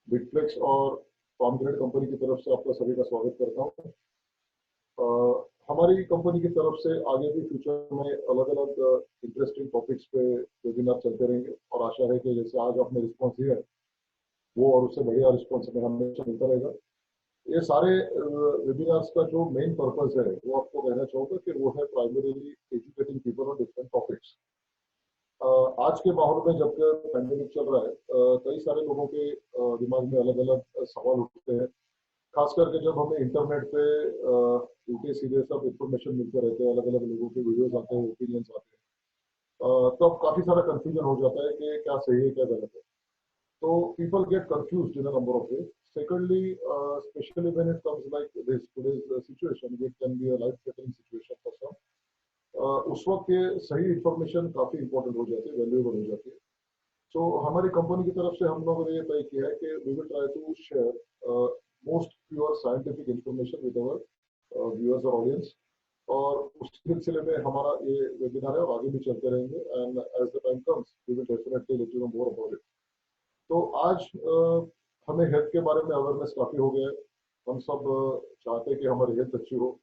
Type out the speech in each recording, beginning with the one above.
बिटफ्लेक्स और फार्मग्रेड कंपनी की तरफ से आपका सभी का स्वागत करता हूँ। हमारी कंपनी की तरफ से आगे भी फ्यूचर में अलग अलग इंटरेस्टिंग टॉपिक्स पे वेबिनार चलते रहेंगे और आशा है कि जैसे आज आपने रिस्पॉन्स दिया है वो और उससे बढ़िया रिस्पॉन्स हमें हमेशा मिलता रहेगा। ये सारे वेबिनार्स का जो मेन पर्पज है वो आपको कहना चाहूँगा कि वो है primarily educating people on different topics. आज के माहौल में जबकि पैंडेमिक चल रहा है, कई सारे लोगों के दिमाग में अलग अलग सवाल उठते हैं, खास करके जब हमें इंटरनेट पे उल्टे सीधे सब इंफॉर्मेशन मिलते रहते हैं, अलग अलग लोगों के वीडियोस आते हैं, ओपिनियंस आते हैं, तब काफी सारा कंफ्यूजन हो जाता है कि क्या सही है क्या गलत है। तो people get confused in a number of ways. Secondly, especially when it comes like this today's situation, which can be a life-threatening situation for some, उस वक्त ये सही इंफॉर्मेशन काफी इंपॉर्टेंट हो जाती है, वैल्यूएबल हो जाती है। सो हमारी कंपनी की तरफ से हम लोगों ने ये तय किया है कि we will try to share most pure scientific information with our viewers और ऑडियंस। और उस सिलसिले में हमारा ये वेबिनार है और आगे भी चलते रहेंगे, and as the time comes we will definitely let you know more about it. तो आज हमें हेल्थ के बारे में अवेयरनेस काफी हो गया है। हम सब चाहते हैं कि हमारी हेल्थ अच्छी हो,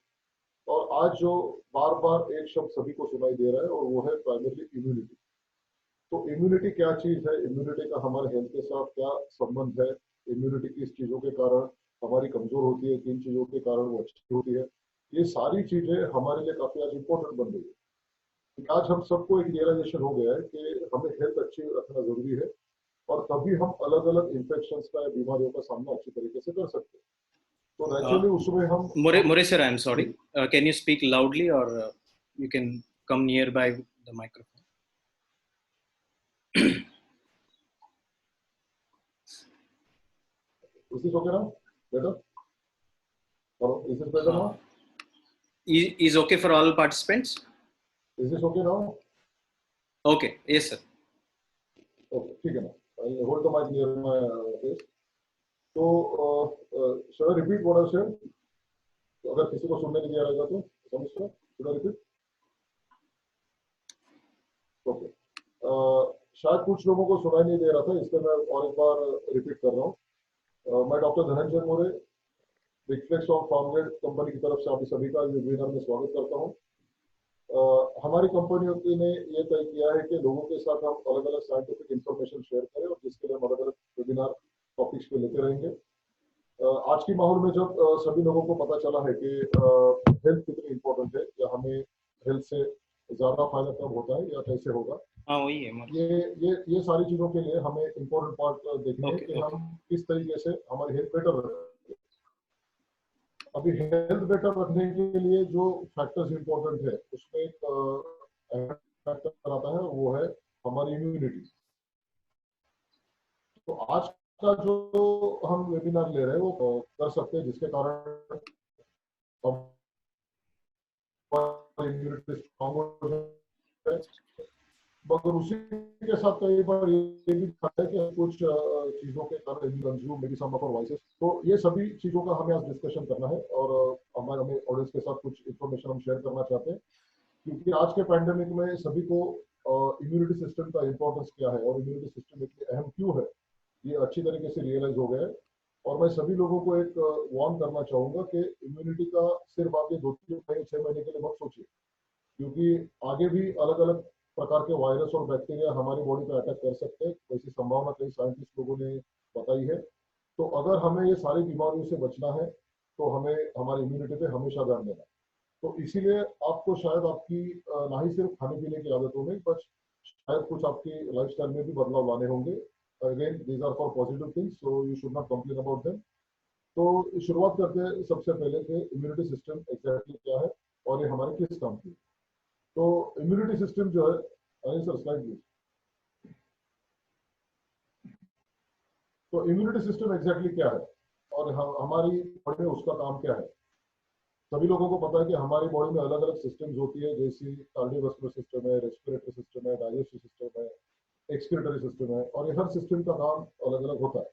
और आज जो बार बार एक शब्द सभी को सुनाई दे रहा है और वो है प्राइमरली इम्यूनिटी। तो इम्यूनिटी क्या चीज है, इम्यूनिटी का हमारे हेल्थ के साथ क्या संबंध है, इम्यूनिटी किस चीजों के कारण हमारी कमजोर होती है, किन चीजों के कारण वो अच्छी होती है, ये सारी चीजें हमारे लिए काफी आज इंपॉर्टेंट बन रही है। आज हम सबको एक रियलाइजेशन हो गया है कि हमें हेल्थ अच्छी रखना जरूरी है, और तभी हम अलग अलग इन्फेक्शंस का या बीमारियों का सामना अच्छी तरीके से कर सकते हैं। तो नेचुरली उसमें हम More sir, I am sorry. Can you speak loudly, or you can come nearby the microphone? Is this okay now? Better? Hello, is this better now? Is okay for all participants? Is this okay now? Okay, yes sir. Okay, ठीक है ना. I'll hold the mic near my face. So, shall I repeat what I said? तो अगर किसी को सुनने नहीं दिया रहेगा तो समझो, should I repeat? Okay. शायद कुछ लोगों को सुनाई नहीं दे रहा था, इसलिए मैं और एक बार रिपीट कर रहा हूँ। मैं डॉक्टर धनंजय मोरे, बिटफ्लेक्स और फार्मग्रेड कंपनी की तरफ से आप सभी का वेबिनार में स्वागत करता हूँ। हमारी कंपनियों ने ये तय किया है कि लोगों के साथ हम अलग अलग साइंटिफिक इंफॉर्मेशन शेयर करें, और जिसके लिए हम अलग अलग वेबिनार टॉपिक्स पे लेते रहेंगे। आज के माहौल में जब सभी लोगों को पता चला है कि हेल्थ कितनी इंपॉर्टेंट है, या हमें हेल्थ से ज्यादा फायदा कब होता है या कैसे होगा, वही है। ये सारी चीजों के लिए हमें इम्पोर्टेंट पार्ट देखनी है कि हम किस तरीके से हमारी हेल्थ बेटर रखें। अभी हेल्थ बेटर रखने के लिए जो फैक्टर्स इंपॉर्टेंट है, उसमें एक फैक्टर आता है, वो है हमारी इम्यूनिटी। तो आज का जो हम वेबिनार ले रहे हैं वो कर सकते हैं, जिसके कारण इम्यूनिटी स्ट्रांग हो जाए। मगर उसी के साथ कई बार ये भी है कि कुछ चीजों के कारण consume maybe some of our voices. तो ये सभी चीजों का हमें आज डिस्कशन करना है, और हमें ऑडियंस के साथ कुछ इंफॉर्मेशन हम शेयर करना चाहते हैं, क्योंकि आज के पैंडेमिक में सभी को इम्यूनिटी सिस्टम का इंपॉर्टेंस क्या है और इम्यूनिटी सिस्टम इतनी अहम क्यों है, ये अच्छी तरीके से रियलाइज हो गया है। और मैं सभी लोगों को एक वार्न करना चाहूंगा कि इम्यूनिटी का सिर्फ आप ये 2-3 महीने 6 महीने के लिए मत सोचिए, क्योंकि आगे भी अलग अलग प्रकार के वायरस और बैक्टीरिया हमारी बॉडी पे अटैक कर सकते हैं, वैसी संभावना कई साइंटिस्ट लोगों ने बताई है। तो अगर हमें ये सारी बीमारियों से बचना है तो हमें हमारी इम्यूनिटी पे हमेशा ध्यान देना है। तो इसीलिए आपको शायद आपकी ना ही सिर्फ खाने पीने की आदतों में, बट शायद कुछ आपकी लाइफस्टाइल में भी बदलाव लाने होंगे। Again these are for positive things, so you should not complain about them. तो शुरुआत करते हैं सबसे पहले कि इम्यूनिटी सिस्टम एग्जैक्टली क्या है और ये हमारे किस काम की। तो इम्यूनिटी सिस्टम जो है, अनिल सर स्लाइड प्लीज। तो इम्यूनिटी सिस्टम एग्जैक्टली क्या है और हमारी बॉडी में उसका काम क्या है। सभी लोगों को पता है कि हमारी बॉडी में अलग अलग सिस्टम्स होती है, जैसे कार्डियोवास्कुलर सिस्टम है, रेस्पिरेटरी सिस्टम है, डाइजेस्टिव सिस्टम है, एक्सक्रीटरी सिस्टम है, और ये हर सिस्टम का काम अलग अलग होता है।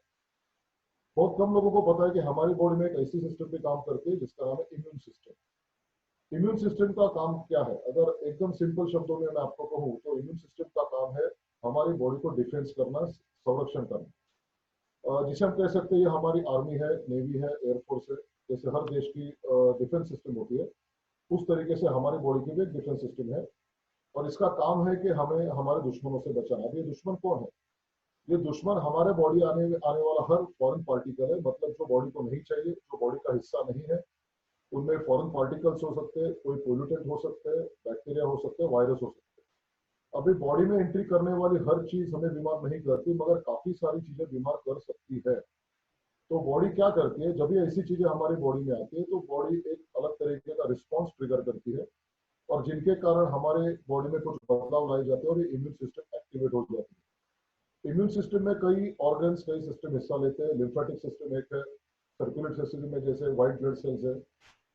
बहुत कम लोगों को पता है कि हमारी बॉडी में एक ऐसी सिस्टम पे काम करती है जिसका नाम है इम्यून सिस्टम। इम्यून सिस्टम का काम क्या है, अगर एकदम सिंपल शब्दों में मैं आपको कहूँ तो इम्यून सिस्टम का काम है हमारी बॉडी को डिफेंस करना, संरक्षण करना। जिसे हम कह सकते हैं ये हमारी आर्मी है, नेवी है, एयरफोर्स है। जैसे हर देश की डिफेंस सिस्टम होती है, उस तरीके से हमारी बॉडी की भी एक डिफेंस सिस्टम है। और इसका काम है कि हमें हमारे दुश्मनों से बचाना। अब ये दुश्मन कौन है? ये दुश्मन हमारे बॉडी आने वाला हर फॉरेन पार्टिकल है, मतलब जो बॉडी को नहीं चाहिए, जो बॉडी का हिस्सा नहीं है। उनमें फॉरेन पार्टिकल्स हो सकते हैं, कोई पोल्यूटेंट हो सकते हैं, बैक्टीरिया हो सकते हैं, वायरस हो सकते हैं। अभी बॉडी में एंट्री करने वाली हर चीज हमें बीमार नहीं करती, मगर काफी सारी चीजें बीमार कर सकती है। तो बॉडी क्या करती है, जब भी ऐसी चीजें हमारी बॉडी में आती है तो बॉडी एक अलग तरीके का रिस्पॉन्स ट्रिगर करती है, और जिनके कारण हमारे बॉडी में कुछ बदलाव लाए जाते हैं और ये इम्यून सिस्टम एक्टिवेट हो जाती है। इम्यून सिस्टम में कई ऑर्गन्स, कई सिस्टम हिस्सा लेते हैं। लिम्फेटिक सिस्टम एक है, सर्कुलेटरी सिस्टम में जैसे व्हाइट ब्लड सेल्स है,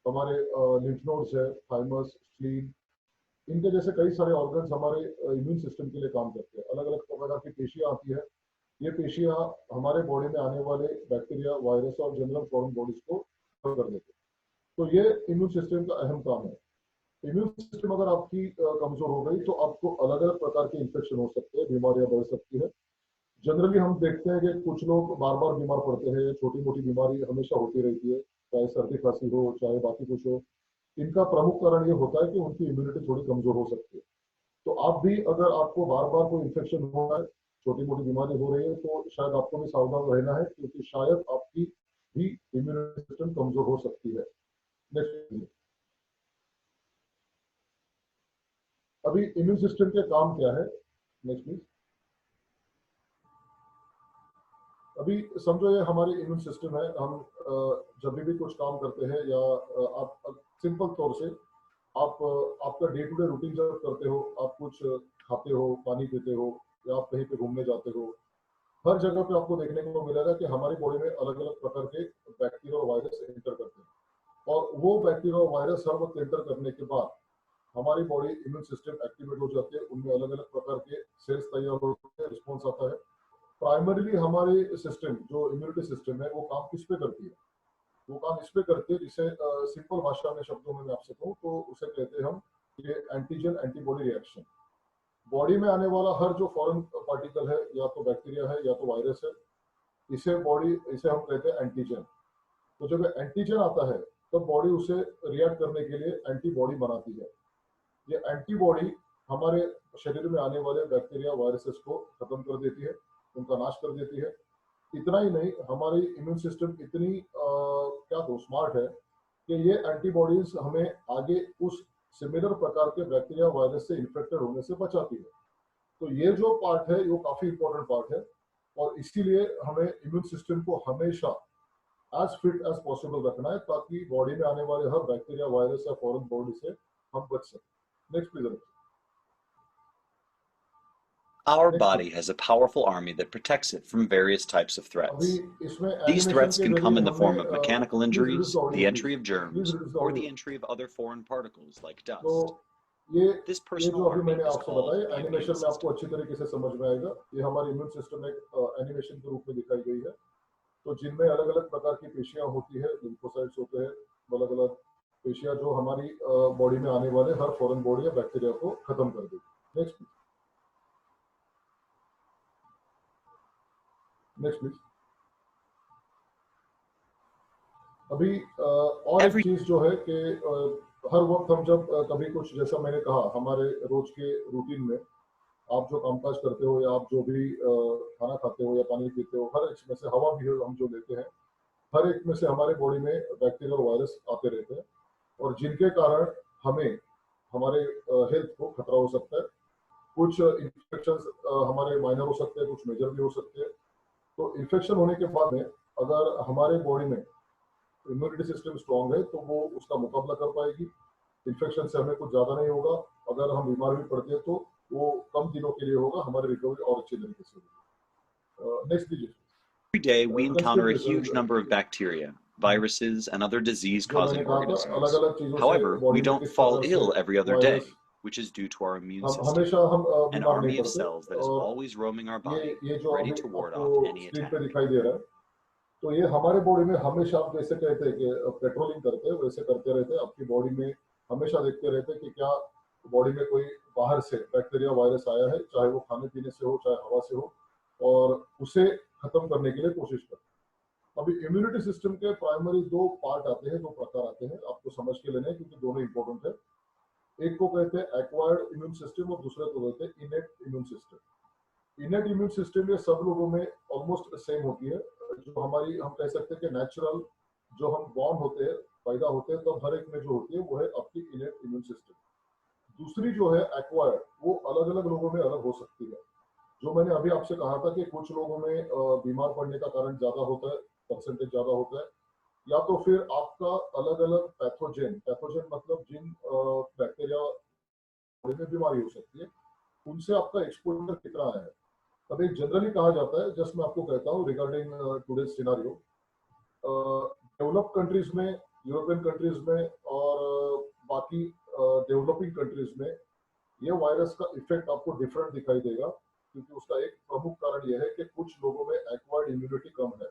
हमारे लिम्फ नोड्स है, थाइमस, स्प्लीन, इनके जैसे कई सारे ऑर्गन्स हमारे इम्यून सिस्टम के लिए काम करते हैं। अलग अलग प्रकार की पेशियां आती है। ये पेशियां हमारे बॉडी में आने वाले बैक्टीरिया, वायरस और जनरल फॉरेन बॉडीज को खत्म कर देते हैं। तो ये इम्यून सिस्टम का अहम काम है। इम्यून सिस्टम अगर आपकी कमजोर हो गई तो आपको अलग अलग प्रकार के इन्फेक्शन हो सकते हैं, बीमारियां बढ़ सकती है। जनरली हम देखते हैं कि कुछ लोग बार बार बीमार पड़ते हैं, छोटी मोटी बीमारी हमेशा होती रहती है, चाहे सर्दी खांसी हो, चाहे बाकी कुछ हो। इनका प्रमुख कारण ये होता है कि उनकी इम्यूनिटी थोड़ी कमजोर हो सकती है। तो आप भी अगर आपको बार बार कोई इन्फेक्शन हो रहा है, छोटी मोटी बीमारी हो रही है, तो शायद आपको भी सावधान रहना है, क्योंकि शायद आपकी भी इम्यूनिटी सिस्टम कमजोर हो सकती है। नेक्स्ट। अभी इम्यून सिस्टम के काम क्या है? Next please. अभी समझो ये हमारी इम्यून सिस्टम है। हम जब भी कुछ काम करते हैं, या आप सिंपल तौर से आप आपका डे टू डे रूटीन जब करते हो, आप कुछ खाते हो, पानी पीते हो, या आप कहीं पे घूमने जाते हो, हर जगह पे आपको देखने को मिलेगा कि हमारी बॉडी में अलग अलग प्रकार के बैक्टीरिया और वायरस एंटर करते हैं। और वो बैक्टीरिया और वायरस हर वक्त एंटर करने के बाद हमारी बॉडी इम्यून सिस्टम एक्टिवेट हो जाती है, उनमें अलग अलग प्रकार के सेल्स तैयार होते हैं, रिस्पॉन्स आता है। प्राइमरीली हमारी सिस्टम जो इम्यूनिटी सिस्टम है वो काम किस पे करती है? वो काम इस पे करती है, जिसे सिंपल भाषा में शब्दों में मैं आपसे कहूँ तो उसे कहते हैं हम ये एंटीजन एंटीबॉडी रिएक्शन। बॉडी में आने वाला हर जो फॉरेन पार्टिकल है, या तो बैक्टीरिया है या तो वायरस है, इसे हम कहते हैं एंटीजन। तो जब एंटीजन आता है तो बॉडी उसे रिएक्ट करने के लिए एंटीबॉडी बनाती है। ये एंटीबॉडी हमारे शरीर में आने वाले बैक्टीरिया, वायरसेस को खत्म कर देती है, उनका नाश कर देती है। इतना ही नहीं, हमारी इम्यून सिस्टम इतनी क्या कहूँ स्मार्ट है कि ये एंटीबॉडीज हमें आगे उस सिमिलर प्रकार के बैक्टीरिया, वायरस से इन्फेक्टेड होने से बचाती है। तो ये जो पार्ट है वो काफी इंपॉर्टेंट पार्ट है, और इसीलिए हमें इम्यून सिस्टम को हमेशा एज फिट एज पॉसिबल रखना है, ताकि बॉडी में आने वाले हर बैक्टीरिया, वायरस या फॉरेन बॉडी से हम बच सकें। Next please. Our next body please. has a powerful army that protects it from various types of अभी threats. इसमें These एनिमेशन threats के can come जरिए in the हमने form of mechanical please reduce injuries, the audio, the please entry of please germs, reduce the or audio. the entry of other foreign particles like तो dust. ये This ये personal जो अभी army मैंने is आपसे called बताया the immune animation में आपको system. अच्छी तरीके से समझ में आएगा। ये हमारी इम्यून सिस्टम एक एनिमेशन के रूप में दिखाई गई है। तो जिनमें अलग अलग प्रकार की पेशियां होती है, लिम्फोसाइट्स होते हैं, अलग अलग पेशियां जो हमारी बॉडी में आने वाले हर फॉरेन बॉडी या बैक्टीरिया को खत्म कर देगी। Next please. Next please. अभी और एक Every चीज जो है कि हर वक्त हम जब कभी कुछ, जैसा मैंने कहा, हमारे रोज के रूटीन में आप जो कामकाज करते हो, या आप जो भी खाना खाते हो या पानी पीते हो, हर एक में से हवा भी हम जो लेते हैं, हर एक में से हमारे बॉडी में बैक्टीरिया और वायरस आते रहते हैं, और जिनके कारण हमें हमारे हेल्थ को खतरा हो सकता है। कुछ इन्फेक्शन हमारे माइनर हो सकते हैं, कुछ मेजर भी हो सकते हैं। तो इन्फेक्शन होने के बाद में अगर हमारे बॉडी में इम्यूनिटी सिस्टम स्ट्रांग है तो वो उसका मुकाबला कर पाएगी। इन्फेक्शन से हमें कुछ ज्यादा नहीं होगा। अगर हम बीमार भी पड़ते हैं तो वो कम दिनों के लिए होगा, हमारी रिकवरी और अच्छी तरीके से होगी। नेक्स्ट दीजिए। day, we encounter a transcript huge number of bacteria, viruses, and other जो मैंने disease-causing कहा था, अलग organisms. अलग चीजों से However, बॉडी we में don't किस fall प्रकार से ill every other virus, day, which is due to our immune हम system, हमेशा हम an बीमार नहीं army of पड़ते। cells that is और always roaming our ये body, ये जो ready अभी to ward आपको off any स्क्रीन attack. पे दिखाई दे रहा है, तो ये हमारे बॉडी में हमेशा, आप जैसे कहते हैं कि पेट्रोलिंग करते हैं, वैसे करते रहते हैं। आपकी बॉडी में हमेशा देखते रहते हैं कि क्या बॉडी में कोई बाहर से बैक्टीरिया, वायरस आया है, चाहे वो खाने पीने से हो, चाहे हवा से हो, और उसे खत्म करने के लिए कोशिश करते हैं। अभी इम्यूनिटी सिस्टम के प्राइमरी दो पार्ट आते हैं, दो प्रकार आते हैं, आपको समझ के लेने हैं क्योंकि दोनों इंपॉर्टेंट है। एक को कहते हैं एक्वायर्ड इम्यून सिस्टम और दूसरे को कहते हैं इनेट इम्यून सिस्टम। इनेट इम्यून सिस्टम ये सब लोगों में ऑलमोस्ट सेम होती है। जो हमारी, हम कह सकते हैं कि नेचुरल, जो हम बॉर्न होते हैं, पैदा होते हैं, तब हर एक में जो होती है वो है आपकी इनेट इम्यून सिस्टम। दूसरी जो है एक्वायर्ड, वो अलग अलग लोगों में अलग हो सकती है। जो मैंने अभी आपसे कहा था कि कुछ लोगों में बीमार पड़ने का कारण ज्यादा होता है, परसेंटेज ज्यादा होता है, या तो फिर आपका अलग अलग पैथोजेन, पैथोजेन मतलब जिन बैक्टीरिया में बीमारी हो सकती है, उनसे आपका एक्सपोजर कितना है। अब एक जनरली कहा जाता है, जस्ट मैं आपको कहता हूँ regarding today scenario, develop countries में, यूरोपियन कंट्रीज में और बाकी डेवलपिंग कंट्रीज में ये वायरस का इफेक्ट आपको डिफरेंट दिखाई देगा, क्योंकि उसका एक प्रमुख कारण यह है कि कुछ लोगों में एक्वायर्ड इम्यूनिटी कम है।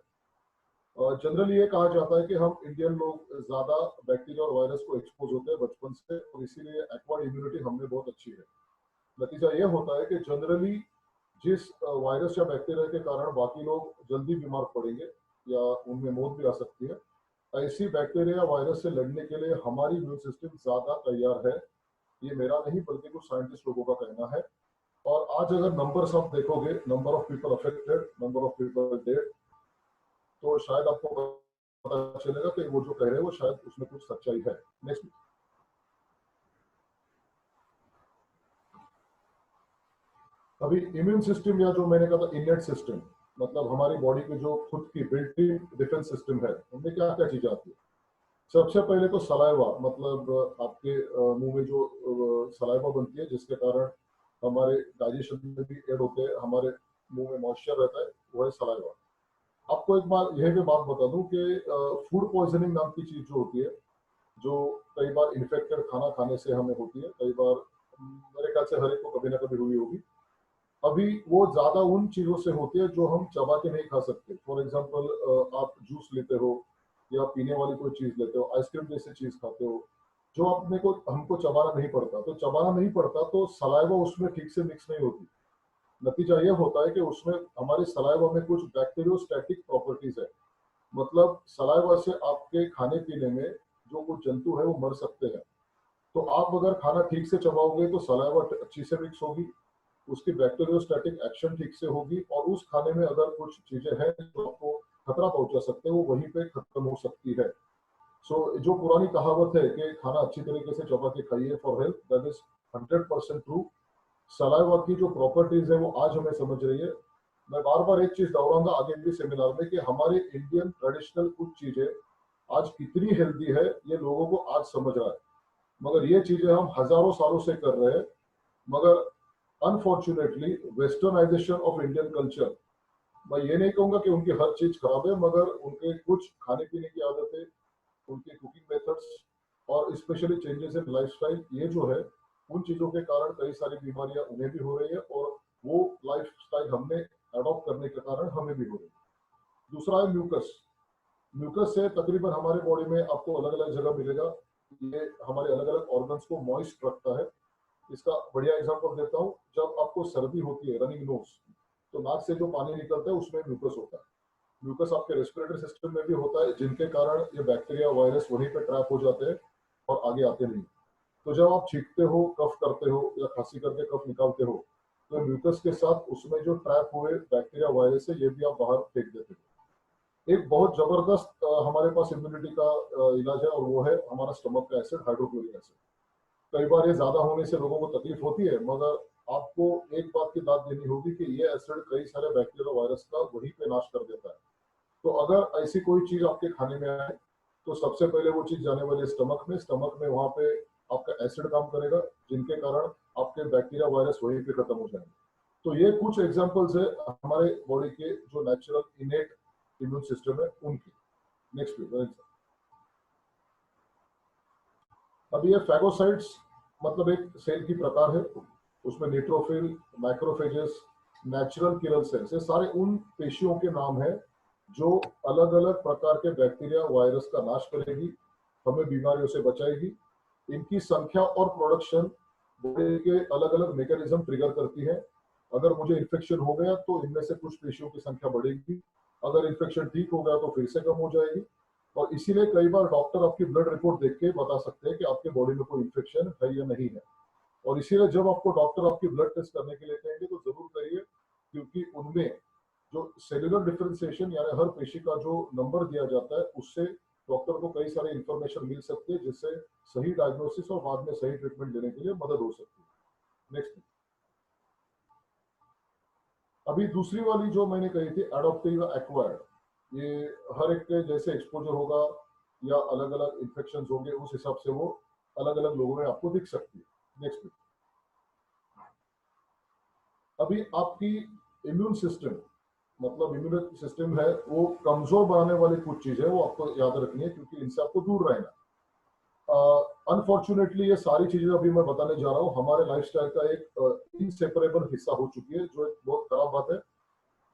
जनरली ये कहा जाता है कि हम इंडियन लोग ज्यादा बैक्टीरिया और वायरस को एक्सपोज होते हैं बचपन से, और इसीलिए एक्वायर्ड इम्यूनिटी हमने बहुत अच्छी है। नतीजा ये होता है कि जनरली जिस वायरस या बैक्टीरिया के कारण बाकी लोग जल्दी बीमार पड़ेंगे या उनमें मौत भी आ सकती है, ऐसी बैक्टीरिया या वायरस से लड़ने के लिए हमारी इम्यून सिस्टम ज्यादा तैयार है। ये मेरा नहीं बल्कि कुछ साइंटिस्ट लोगों का कहना है। और आज अगर नंबर्स आप देखोगे, number of people affected, number of people dead, तो शायद आपको पता चलेगा कि वो जो कह रहे हैं वो शायद उसमें कुछ सच्चाई है। नेक्स्ट। अभी इम्यून सिस्टम, या जो मैंने कहा था इनेट सिस्टम, मतलब हमारी बॉडी की जो खुद की बिल्ट इन डिफेंस सिस्टम है, उनमें क्या क्या चीजें आती है। सबसे पहले तो सलाइवा, मतलब आपके मुंह में जो सलाइवा बनती है, जिसके कारण हमारे डाइजेशन में भी एड होते हैं, हमारे मुंह में मॉइस्चर रहता है, वो है सलाइवा। आपको एक बार यह भी बात बता दूं कि फूड पॉइजनिंग नाम की चीज जो होती है, जो कई बार इन्फेक्टेड खाना खाने से हमें होती है, कई बार मेरे ख्याल से हर एक को कभी ना कभी हुई होगी। अभी वो ज्यादा उन चीजों से होती है जो हम चबा के नहीं खा सकते। फॉर एग्जाम्पल, आप जूस लेते हो या पीने वाली कोई चीज लेते हो, आइसक्रीम जैसी चीज खाते हो, जो अपने को हमको चबाना नहीं पड़ता, तो चबाना नहीं पड़ता तो सलाइवा उसमें ठीक से मिक्स नहीं होती। नतीजा ये होता है कि उसमें हमारे सलाइवा में कुछ बैक्टीरियोस्टैटिक प्रॉपर्टीज है, मतलब सलाइवा से आपके खाने पीने में जो कुछ जंतु है वो मर सकते हैं। तो आप अगर खाना ठीक से चबाओगे तो सलाइवा अच्छी से मिक्स होगी, उसकी बैक्टीरियोस्टैटिक एक्शन ठीक से होगी, और उस खाने में अगर कुछ चीजें हैं जो आपको खतरा पहुंचा सकते हैं, वो वहीं पे खत्म हो सकती है। जो पुरानी कहावत है कि खाना अच्छी तरीके से चबा के खाइए for health, that is 100% true. Saliva की जो प्रॉपर्टीज है वो आज हमें समझ रही है। मैं बार बार एक चीज दोहराऊंगा आगे भी सेमिनार में कि हमारे इंडियन ट्रेडिशनल कुछ चीजें आज कितनी हेल्दी है, ये लोगों को आज समझ रहा है। मगर ये चीजें हम हजारों सालों से कर रहे हैं, मगर unfortunately westernization of Indian culture, मैं ये नहीं कहूंगा कि उनकी हर चीज खराब है, मगर उनके कुछ खाने पीने की आदतें, उनके कुकिंग मेथड्स और स्पेशली चेंजेस इन लाइफस्टाइल, ये जो है उन चीजों के कारण कई सारी बीमारियां उन्हें भी हो रही है, और वो लाइफस्टाइल हमने अडॉप्ट करने के कारण हमें भी हो रही है। दूसरा है म्यूकस। म्यूकस से तकरीबन हमारे बॉडी में आपको अलग अलग जगह मिलेगा, ये हमारे अलग अलग ऑर्गन्स को मॉइस्ट रखता है। इसका बढ़िया एग्जांपल देता हूँ, जब आपको सर्दी होती है, रनिंग नोज, तो नाक से जो पानी निकलता है उसमें म्यूकस होता है। म्यूकस आपके रेस्पिरेटरी सिस्टम में भी होता है, जिनके कारण ये बैक्टीरिया वायरस वहीं पे ट्रैप हो जाते हैं और आगे आते नहीं। तो जब आप छींकते हो, कफ करते हो या खांसी करके कफ निकालते हो, तो म्यूकस के साथ उसमें जो ट्रैप हुए बैक्टीरिया वायरस है, ये भी आप बाहर फेंक देते हो। एक बहुत जबरदस्त हमारे पास इम्यूनिटी का इलाज है, और वो है हमारा स्टमक का एसिड, हाइड्रोक्लोरिक एसिड। कई बार ये ज्यादा होने से लोगों को तकलीफ होती है, मगर आपको एक बात की दाद देनी होगी कि ये एसिड कई सारे बैक्टीरिया वायरस का वहीं पे नाश कर देता है। तो अगर ऐसी कोई चीज आपके खाने में आए, तो सबसे पहले वो चीज जाने वाली स्टमक में, स्टमक में वहां पे आपका एसिड काम करेगा, जिनके कारण आपके बैक्टीरिया वायरस वहीं पे खत्म हो जाएंगे। तो ये कुछ एग्जांपल्स है हमारे बॉडी के जो नेचुरल इनेट इम्यून सिस्टम है उनकी। Next please. अब ये फैगोसाइट्स मतलब एक सेल की प्रकार है, उसमें neutrophil, macrophages, natural killer cells, ये सारे उन पेशियों के नाम है जो अलग अलग प्रकार के बैक्टीरिया वायरस का नाश करेगी, हमें बीमारियों से बचाएगी। इनकी संख्या और प्रोडक्शन बॉडी के अलग अलग मैकेनिज्म ट्रिगर करती है, अगर मुझे इन्फेक्शन हो गया तो इनमें से कुछ पेशियों की संख्या बढ़ेगी, अगर इन्फेक्शन ठीक हो गया तो फिर से कम हो जाएगी। और इसीलिए कई बार डॉक्टर आपकी ब्लड रिपोर्ट देख के बता सकते हैं कि आपके बॉडी में कोई इन्फेक्शन है या नहीं है। और इसीलिए जब आपको डॉक्टर आपकी ब्लड टेस्ट करने के लिए कहेंगे तो जरूर करिए, क्योंकि उनमें जो सेल्यूलर डिफरेंशिएशन यानी हर पेशी का जो नंबर दिया जाता है उससे डॉक्टर को कई सारे इंफॉर्मेशन मिल सकती है, जिससे सही डायग्नोसिस और बाद में सही ट्रीटमेंट देने के लिए मदद हो सकती है। नेक्स्ट। अभी दूसरी वाली जो मैंने कही थी एडॉप्टिव एक्वायर्ड, ये हर एक के जैसे एक्सपोजर होगा या अलग अलग इन्फेक्शन होंगे उस हिसाब से वो अलग अलग लोगों में आपको दिख सकती है। नेक्स्ट। अभी आपकी इम्यून सिस्टम मतलब इम्यून सिस्टम है वो कमजोर बनाने वाली कुछ चीजें वो आपको याद रखनी है, क्योंकि इनसे आपको दूर रहना। अनफॉर्चुनेटली ये सारी चीजें अभी मैं बताने जा रहा हूँ हमारे लाइफस्टाइल का एक इनसेपरेबल हिस्सा हो चुकी है, जो एक बहुत खराब बात है।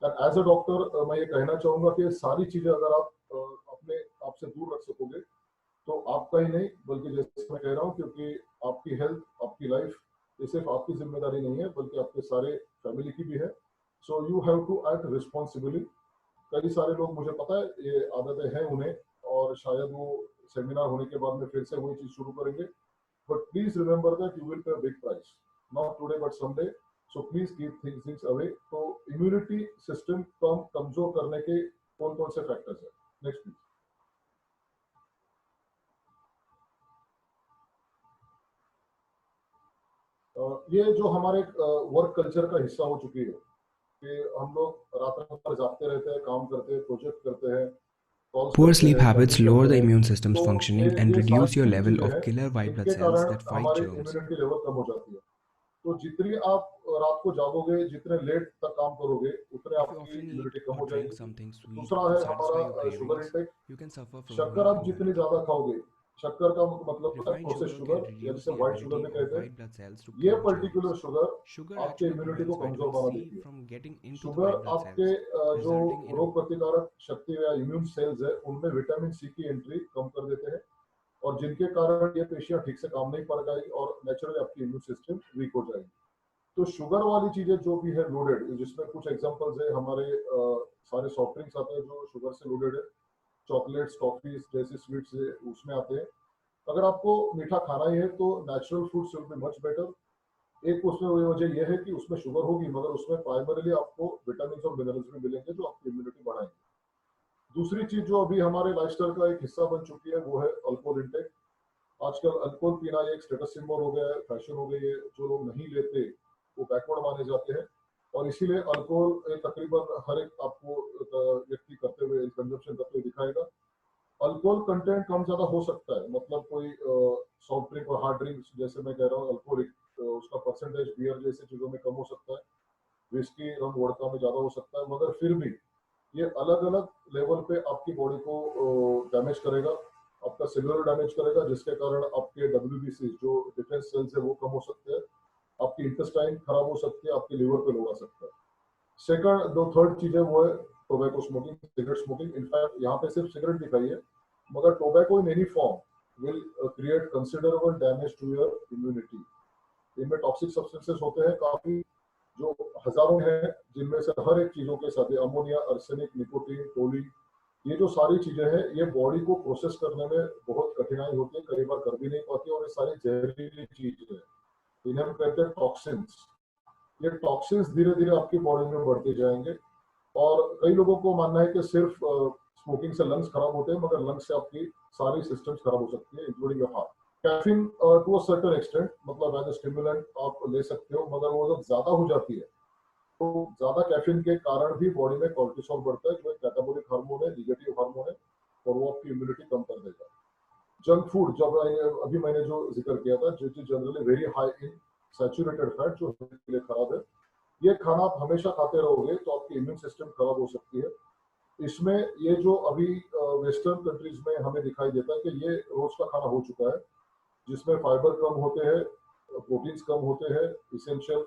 एंड एज अ डॉक्टर मैं ये कहना चाहूंगा कि सारी चीजें अगर आप अपने आप से दूर रख सकोगे तो आपका ही नहीं बल्कि जैसे मैं कह रहा हूँ, क्योंकि आपकी हेल्थ आपकी लाइफ ये सिर्फ आपकी जिम्मेदारी नहीं है बल्कि आपके सारे फैमिली की भी है। So you have to act responsibly. कई सारे लोग मुझे पता है ये आदतें हैं उन्हें, और शायद वो सेमिनार होने के बाद में फिर से वही चीज शुरू करेंगे, but please remember that you will pay a big price, not today but someday. So please keep things away. तो इम्यूनिटी सिस्टम कमजोर करने के कौन कौन से फैक्टर्स है? Next please. ये जो हमारे वर्क कल्चर का हिस्सा हो चुकी है कि हम लोग रात भर जागते रहते हैं, काम करते हैं, प्रोजेक्ट करते हैं, Poor sleep habits lower the immune system's functioning and reduce your level of killer white blood cells that fight हमारी germs. इम्यूनिटी लेवल कम हो जाती है। तो जितनी आप रात को जागोगे, जितने लेट तक काम करोगे, उतने If you आपकी often eat immunity come or हो drink जाएगी। something sweet दूसरा to है satisfy your हमारा sugar cravings, intake. you can suffer from a शक्कर weak आप जितनी immunity. ज्यादा खाओगे, शक्कर का मतलब है Refined process sugar sugar can या reduce जिसे the व्हाइट शुगर ability भी of कहते हैं। white blood cells to ये kill particular germs. Sugar Sugar आपके actually इम्यूनिटी को prevents कमजोर vitamin बना C देती है। from getting into the sugar white blood आपके cells, जो resulting in रोग प्रतिकारक शक्ति या इम्यून सेल्स है उनमें विटामिन सी की एंट्री कम कर देते हैं, और जिनके कारण ये पेशियां ठीक से काम नहीं कर पाएगी और नेचुरली आपकी इम्यून सिस्टम वीक हो जाएगी। तो शुगर वाली चीजें जो भी है लोडेड, जिसमें कुछ एग्जांपल्स है हमारे सारे सॉफ्ट ड्रिंक्स आते हैं जो शुगर से लोडेड है, चॉकलेट्स टॉफीज जैसे स्वीट्स उसमें आते हैं। अगर आपको मीठा खाना ही है तो natural foods will be much better. एक उसमें वजह यह है कि उसमें शुगर होगी मगर उसमें प्राइमरीली आपको विटामिन और मिनरल्स भी मिलेंगे जो आपकी इम्यूनिटी बढ़ाएंगे। दूसरी चीज जो अभी हमारे लाइफस्टाइल का एक हिस्सा बन चुकी है वो है अल्कोहल इंटेक। आजकल अल्कोहल पीना एक स्टेटस सिंबल हो गया है, फैशन हो गई है। जो लोग नहीं लेते वो बैकवर्ड माने जाते हैं, और इसीलिए अल्कोहल तकरीबन हर एक आपको व्यक्ति करते हुए कंजप्शन करते हुए दिखाएगा। अल्कोहल कंटेंट कम ज्यादा हो सकता है, मतलब कोई सॉफ्ट ड्रिंक और हार्ड ड्रिंक्स जैसे मैं कह रहा हूँ अल्कोहलिक उसका परसेंटेज बियर जैसी चीजों में कम हो सकता है, विस्की रम वोडका में ज्यादा हो सकता है, मगर फिर भी ये अलग अलग लेवल पे आपकी बॉडी को डैमेज करेगा, आपका सेलुलर डैमेज करेगा, जिसके कारण आपके डब्ल्यूबीसी जो डिफेंस सेल्स है वो कम हो सकते हैं, आपकी इंटेस्टाइन खराब हो सकती है, आपके लिवर पे लोग आ सकता है। सेकंड जो थर्ड चीज है वो है tobacco smoking, cigarette smoking. In fact यहाँ पे सिर्फ सिगरेट दिखाई है, मगर tobacco in any form will create considerable damage to your immunity. इनमें टॉक्सिक सब्सटेंसेस होते हैं काफी जो हजारों हैं, जिनमें से हर एक चीजों के साथ अमोनिया, आर्सेनिक, निकोटीन, टोलिन, ये जो सारी चीजें हैं ये बॉडी को प्रोसेस करने में बहुत कठिनाई होती है, कई बार कर भी नहीं पाती, और ये सारी जहरीली चीजें हैं, इन्हें हम कहते हैं टॉक्सिन्स। ये टॉक्सिन्स धीरे धीरे आपकी बॉडी में बढ़ते जाएंगे, और कई लोगों को मानना है कि सिर्फ स्मोकिंग से लंग्स खराब होते हैं, मगर लंग्स से आपकी सारी सिस्टम्स खराब हो सकती है including your heart. Caffeine to a certain extent मतलब एज ए स्टिमुलेंट आप ले सकते हो, मगर वो जब ज्यादा हो जाती है तो ज्यादा कैफीन के कारण भी बॉडी में कोर्टिसोल बढ़ता है जो एक कैटाबोलिक हार्मोन है, निगेटिव हार्मोन है, और वो आपकी इम्यूनिटी कम कर देगा। जंक फूड जब अभी मैंने जो जिक्र किया था, जो चीज generally very high in saturated fat जो हेल्थ के लिए खराब है, ये खाना आप हमेशा खाते रहोगे तो आपकी इम्यून सिस्टम खराब हो सकती है। इसमें ये जो अभी वेस्टर्न कंट्रीज में हमें दिखाई देता है कि ये रोज का खाना हो चुका है, जिसमें फाइबर कम होते हैं, प्रोटीन्स कम होते हैं, इसेंशियल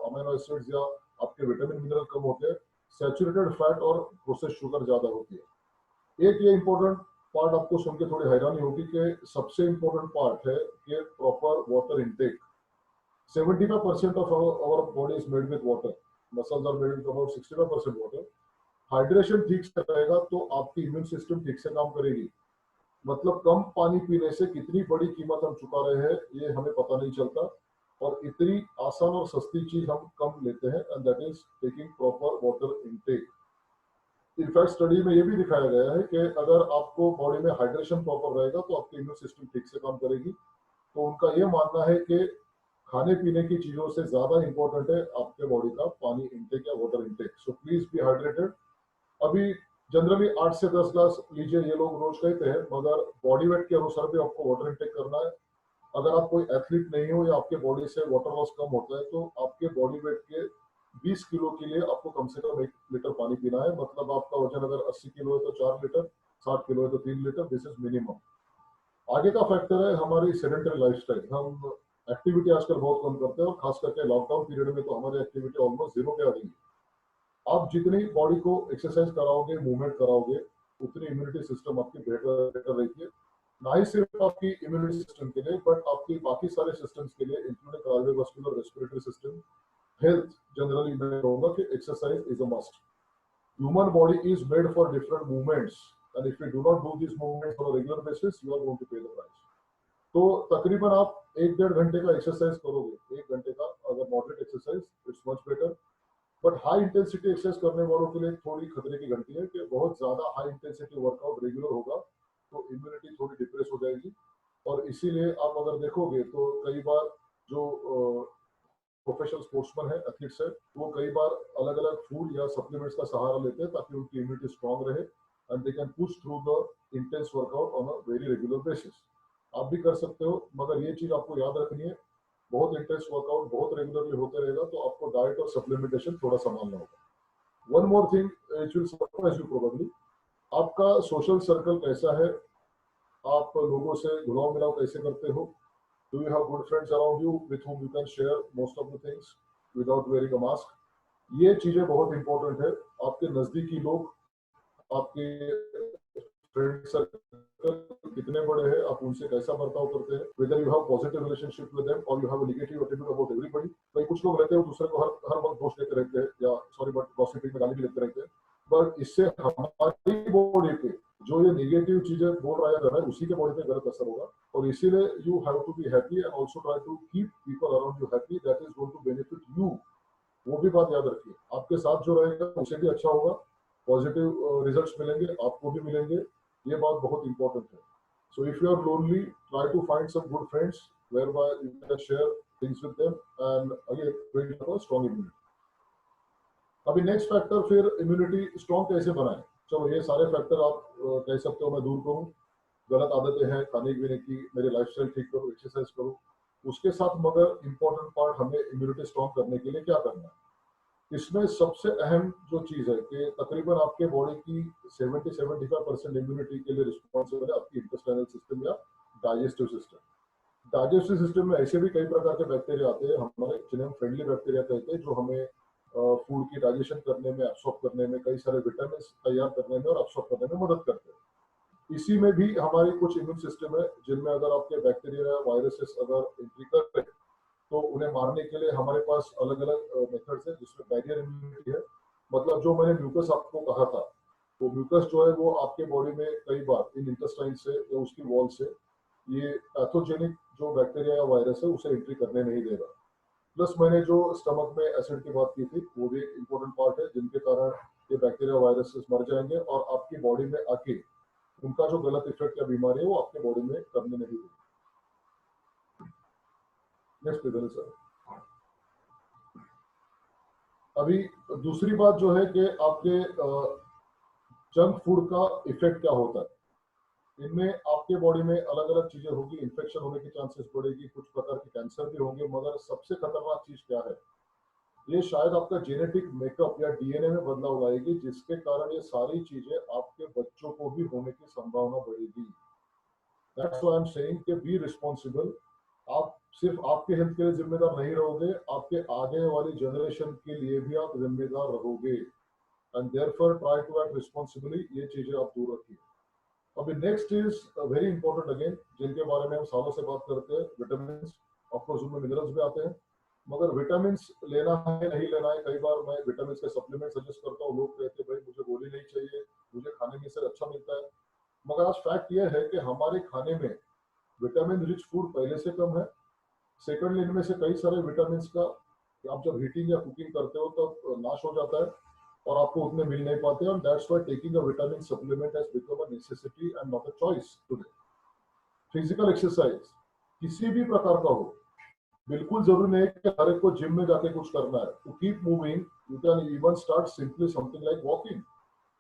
अमीनो एसिड्स या आपके विटामिन मिनरल कम होते हैं, सैचुरेटेड फैट और प्रोसेस शुगर ज्यादा होती है। एक ये इंपॉर्टेंट पार्ट आपको सुन के थोड़ी हैरानी होगी कि सबसे इंपॉर्टेंट पार्ट है कि proper water intake. 75% of our body is made with water. Muscles are made about 65% water. Hydration ठीक से रहेगा तो आपकी इम्यून सिस्टम ठीक से काम करेगी। मतलब कम पानी पीने से कितनी बड़ी कीमत हम चुका रहे हैं ये हमें पता नहीं चलता, और इतनी आसान और सस्ती चीज हम कम लेते हैं, and that is taking proper water intake. In fact study में ये भी दिखाया गया है कि अगर आपको बॉडी में हाइड्रेशन प्रॉपर रहेगा तो आपकी इम्यून सिस्टम ठीक से काम करेगी। तो उनका ये मानना है कि खाने पीने की चीजों से ज्यादा इंपॉर्टेंट है आपके बॉडी का पानी इंटेक या water intake. So please be hydrated. अभी जनरली 8 से 10 ग्लास लीजिए ये लोग रोज कहते हैं, मगर बॉडी वेट के अनुसार भी आपको वाटर इंटेक करना है। अगर आप कोई एथलीट नहीं हो या आपके बॉडी से वाटर लॉस कम होता है तो आपके बॉडी वेट के 20 किलो के लिए आपको कम से कम 1 लीटर पानी पीना है। मतलब आपका वजन अगर 80 किलो है तो 4 लीटर, 60 किलो है तो 3 लीटर, दिस इज मिनिमम। आगे का फैक्टर है हमारी सेडेंटरी लाइफस्टाइल। हम एक्टिविटी आजकल बहुत कम करते हैं, और खास करके लॉकडाउन पीरियड में तो हमारी एक्टिविटी ऑलमोस्ट जीरो पे आ गई है। आप जितनी बॉडी को एक्सरसाइज कराओगे, मूवमेंट कराओगे, उतनी इम्यूनिटी सिस्टम आपकी बेटर रहती है। ना ही सिर्फ आपकी इम्यूनिटी सिस्टम के लिए बट आपकी बाकी सारे सिस्टम्स के लिए, including cardiovascular, respiratory system, health generally. मैं कहूंगा कि exercise is a must. Human body is made for different movements, and if you do not do this movements on a regular basis you are going to pay the price. तो तकरीबन आप 1-1.5 घंटे का exercise करोगे, 1 घंटे का अगर moderate exercise, it's much better. But high intensity exercise करने वालों के लिए थोड़ी खतरे की घंटी है कि बहुत ज्यादा हाई इंटेंसिटी वर्कआउट रेगुलर होगा तो इम्यूनिटी थोड़ी डिप्रेस हो जाएगी। और इसीलिए आप अगर देखोगे तो कई बार जो प्रोफेशनल स्पोर्ट्समैन है, एथलीट्स है, वो कई बार अलग अलग फूड या सप्लीमेंट्स का सहारा लेते हैं ताकि उनकी इम्यूनिटी स्ट्रांग रहे, and they can push through the intense workout on a very regular basis. आप भी कर सकते हो, मगर ये चीज आपको याद रखनी है, बहुत इंटेंस वर्कआउट बहुत रेगुलरली होते रहेगा तो आपको डाइट और सप्लीमेंटेशन थोड़ा संभालना होगा। One more thing which will surprise you probably, आपका सोशल सर्कल कैसा है, आप लोगों से घुलाव मिलाव कैसे करते हो। Do you have good friends around you with whom you can share most of the things without wearing a mask? ये चीजें बहुत इंपॉर्टेंट है। आपके नजदीकी लोग, आपके फ्रेंड सर्कल कितने बड़े हैं, आप उनसे कैसा बर्ताव करते हैं, whether you have positive relationship with them और you have a negative attitude about everybody. भाई कुछ लोग रहते हैं दूसरे को हर वक्त दोष देते रहते हैं, या सॉरी बट गॉसिपिंग में गाली भी देते रहते हैं, बट इससे हमारी बॉडी पे जो ये नेगेटिव चीजें बोल रहा है कर रहा है उसी के बॉडी पे गलत असर होगा। और इसीलिए you have to be happy and also try to keep people around you happy, that is going to benefit you. वो भी बात याद रखिए, आपके साथ जो रहेगा उसे भी अच्छा होगा, पॉजिटिव रिजल्ट्स मिलेंगे, आपको भी मिलेंगे। ये बात बहुत इंपॉर्टेंट है। So if you are lonely, try to find some good friends whereby you can share things with them and again build up a strong immunity. अभी नेक्स्ट फैक्टर, फिर इम्यूनिटी स्ट्रॉन्ग कैसे बनाए। चलो ये सारे फैक्टर आप कह सकते हो मैं दूर करूँ, गलत आदतें हैं खाने पीने की, मेरी लाइफस्टाइल ठीक करो, एक्सरसाइज करो, उसके साथ मगर इम्पोर्टेंट पार्ट हमें इम्यूनिटी स्ट्रॉन्ग करने के लिए क्या करना है। इसमें सबसे अहम जो चीज है कि तकरीबन आपके बॉडी की 70-75% इम्यूनिटी के लिए रिस्पॉन्सिबल है आपकी इंटेस्टाइनल सिस्टम या डाइजेस्टिव सिस्टम। डाइजेस्टिव सिस्टम में ऐसे भी कई प्रकार के बैक्टीरिया आते हैं हमारे, जिन्हें हम फ्रेंडली बैक्टीरिया कहते हैं, जो हमें फूड की डाइजेशन करने में, एब्सॉर्ब करने में, कई सारे विटामिन तैयार करने में और एब्सॉर्ब करने में मदद करते हैं। इसी में भी हमारी कुछ इम्यून सिस्टम है जिनमें अगर आपके बैक्टीरिया वायरसेस अगर एंट्री कर रहे तो उन्हें मारने के लिए हमारे पास अलग अलग मेथड्स है, जिसमें बैरियर इम्यूनिटी है। मतलब जो मैंने म्यूकस आपको कहा था, वो म्यूकस जो है वो आपके बॉडी में कई बार इन इंटेस्टाइन से या उसकी वॉल से ये पैथोजेनिक जो बैक्टीरिया या वायरस है उसे एंट्री करने नहीं देगा। प्लस मैंने जो स्टमक में एसिड की बात की थी वो भी एक इम्पोर्टेंट पार्ट है, जिनके कारण ये बैक्टीरिया वायरसेस मर जाएंगे और आपकी बॉडी में आके उनका जो गलत इफेक्ट या बीमारी है वो आपके बॉडी में करने नहीं देगी। नेक्स्ट इधर सर। अभी दूसरी बात जो है कि आपके जंक फूड का इफेक्ट क्या होता है। इनमें आपके बॉडी में अलग अलग चीजें होगी, इन्फेक्शन होने की चांसेस बढ़ेगी, कुछ प्रकार के कैंसर भी होंगे, मगर सबसे खतरनाक चीज क्या है, ये शायद आपका जेनेटिक मेकअप या डीएनए में बदलाव लाएगी, जिसके कारण ये सारी चीजें आपके बच्चों को भी होने की संभावना बढ़ेगी। That's why I am saying कि बी रिस्पॉन्सिबल। आप सिर्फ आपके हेल्थ के लिए जिम्मेदार नहीं रहोगे, आपके आगे वाली जनरेशन के लिए भी आप जिम्मेदार रहोगे, and therefore try to act responsibly. ये चीजें आप दूर रखिए। अभी next is very important again, जिनके बारे में हम सालों से बात करते हैं, विटामिन, ऑफ कोर्स उनमें मिनरल्स भी आते हैं, मगर विटामिन लेना है नहीं लेना है, कई बार मैं विटामिन के सप्लीमेंट सजेस्ट करता हूँ, लोग कहते हैं भाई मुझे गोली नहीं चाहिए, मुझे खाने में से अच्छा मिलता है। मगर आज फैक्ट यह है कि हमारे खाने में विटामिन रिच फूड पहले से कम है। सेकंडली, इनमें से कई सारे विटामिन का आप जब हीटिंग या कुकिंग करते हो तब नाश हो जाता है और आपको उतने मिल नहीं पाते, और that's why taking a vitamin supplement has become a necessity and not a choice today. Physical exercise किसी भी प्रकार का हो, बिल्कुल जरूरी नहीं है कि हर एक को जिम में जाके कुछ करना है। To keep moving you can even start simply something like walking.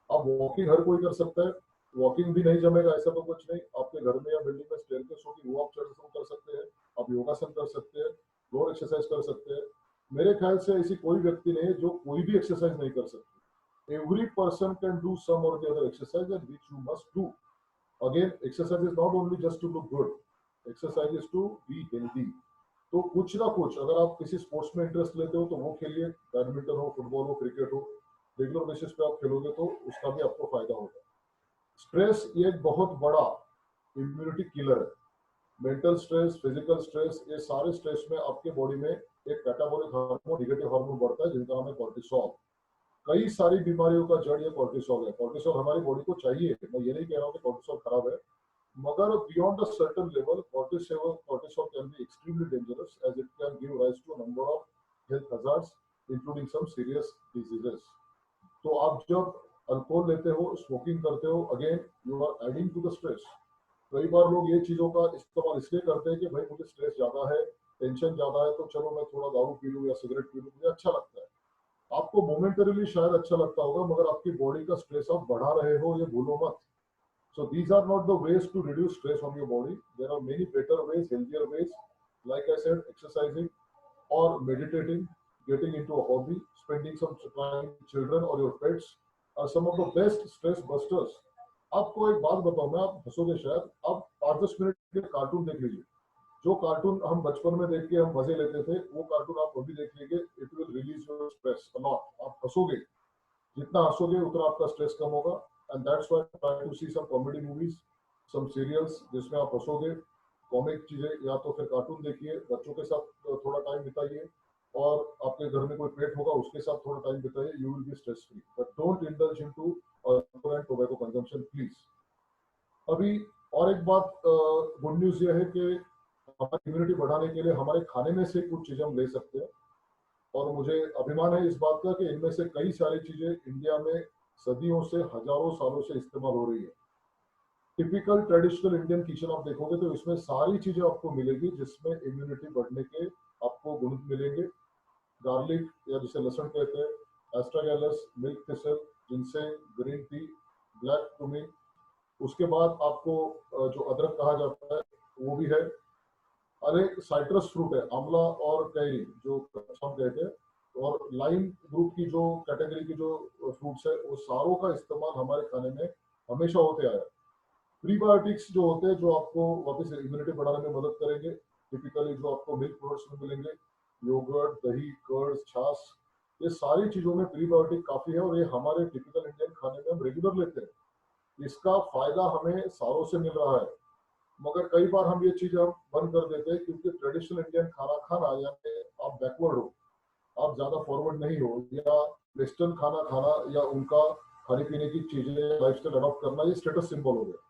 अब वॉकिंग हर कोई कर सकता है, वॉकिंग भी नहीं जमेगा ऐसा तो कुछ नहीं। आपके घर में या बिल्डिंग में स्टेयरकेस होगी, वो आप चढ़ कर सकते हैं। आप योगासन कर सकते हैं, फ्लोर एक्सरसाइज कर सकते हैं। मेरे ख्याल से ऐसी कोई व्यक्ति नहीं है जो कोई भी एक्सरसाइज नहीं कर सकते। Every person can do some or the other exercise and which you must do. Again, exercise is not only just to look good, exercise is to be healthy. तो कुछ ना कुछ, अगर आप किसी स्पोर्ट्स में इंटरेस्ट लेते हो तो वो खेलिए, बैडमिंटन हो, फुटबॉल हो, क्रिकेट हो। रेगुलर बेसिस पे आप खेलोगे तो उसका भी आपको फायदा होगा। स्ट्रेस ये एक बहुत बड़ा इम्यूनिटी किलर है। मेंटल स्ट्रेस, फिजिकल स्ट्रेस, ये सारे स्ट्रेस में आपके बॉडी में एक कैटाबॉलिक हार्मोन, नेगेटिव हार्मोन बढ़ता है जिनका नाम है कॉर्टिसोल। कई सारी बीमारियों का जड़ ये कॉर्टिसोल है। कॉर्टिसोल हमारी बॉडी को चाहिए, मैं ये नहीं कह रहा हूँ कि कॉर्टिसोल खराब है, मगर beyond a certain level, cortisol can be extremely dangerous as it can give rise to a number of health hazards, including some serious diseases. तो आप जब अल्कोहल लेते हो, स्मोकिंग करते हो, again you are adding to the stress. कई बार लोग ये चीजों का इस्तेमाल इसलिए करते हैं कि भाई मुझे स्ट्रेस ज्यादा है, टेंशन ज्यादा है, तो चलो मैं थोड़ा दारू पी लूं या सिगरेट पी लूं, मुझे अच्छा लगता है। आपको मोमेंटरीली शायद अच्छा लगता होगा, मगर आपकी बॉडी का स्ट्रेस आप बढ़ा रहे हो, ये भूलो मत। So these are not the ways to reduce stress on your body. There are many better ways, healthier ways. Like I said, exercising or meditating, getting into a hobby, spending some time with children or your pets are some of the best stress busters. आपको एक बात बताऊं मैं, आप हंसोगे शायद, आप 5-10 minute के cartoon देख लीजिए। जो कार्टून हम बचपन में देख के हम मजे लेते थे, वो कार्टून आप अभी देख लीजिए, it will release your stress a lot. आप हंसोगे, जितना हंसोगे उतना आपका स्ट्रेस कम होगा। And that's why try to see some comedy movies, some serials जिसमें आप हंसोगे। कॉमिक चीजें या तो फिर कार्टून देखिए, बच्चों के साथ थोड़ा टाइम बिताइए, और आपके घर में कोई पेट होगा उसके साथ थोड़ा टाइम बिताइए, you will be stress free. But don't indulge into alcohol and tobacco consumption please. अभी और एक बात, गुड न्यूज ये है कि हमारी इम्यूनिटी बढ़ाने के लिए हमारे खाने में से कुछ चीजें हम ले सकते हैं, और मुझे अभिमान है इस बात का कि इनमें से कई सारी चीजें इंडिया में सदियों से, हजारों सालों से इस्तेमाल हो रही है। टिपिकल ट्रेडिशनल इंडियन किचन आप देखोगे तो इसमें सारी चीजें आपको मिलेगी जिसमें इम्यूनिटी बढ़ने के आपको गुण मिलेंगे। गार्लिक, या जिसे लहसुन कहते हैं, astragalus, milk thistle, ginseng, green tea, black cumin. उसके बाद आपको जो अदरक कहा जाता है वो भी है। और एक साइट्रस फ्रूट है, आंवला और कैरी जो हम कहते हैं, और लाइम ग्रुप की जो कैटेगरी की जो फ्रूट्स है, वो सारों का इस्तेमाल हमारे खाने में हमेशा होते आया है। प्रीबायोटिक्स जो होते हैं, जो आपको वापस इम्यूनिटी बढ़ाने में मदद करेंगे, टिपिकली जो आपको मिल्क प्रोडक्ट्स में मिलेंगे, योगर्ट, दही, कर्ड, छाछ, ये सारी चीजों में प्रीबायोटिक काफी है, और ये हमारे टिपिकल इंडियन खाने में हम रेगुलर लेते हैं। इसका फायदा हमें सालों से मिल रहा है, मगर कई बार हम ये चीज हम बंद कर देते हैं क्योंकि ट्रेडिशनल इंडियन खाना खाना, यानी आप बैकवर्ड हो, आप ज्यादा फॉरवर्ड नहीं हो, या वेस्टर्न खाना खाना या उनका खाने पीने की चीजें, लाइफस्टाइल अडॉप्ट करना, ये स्टेटस सिंबल हो गया।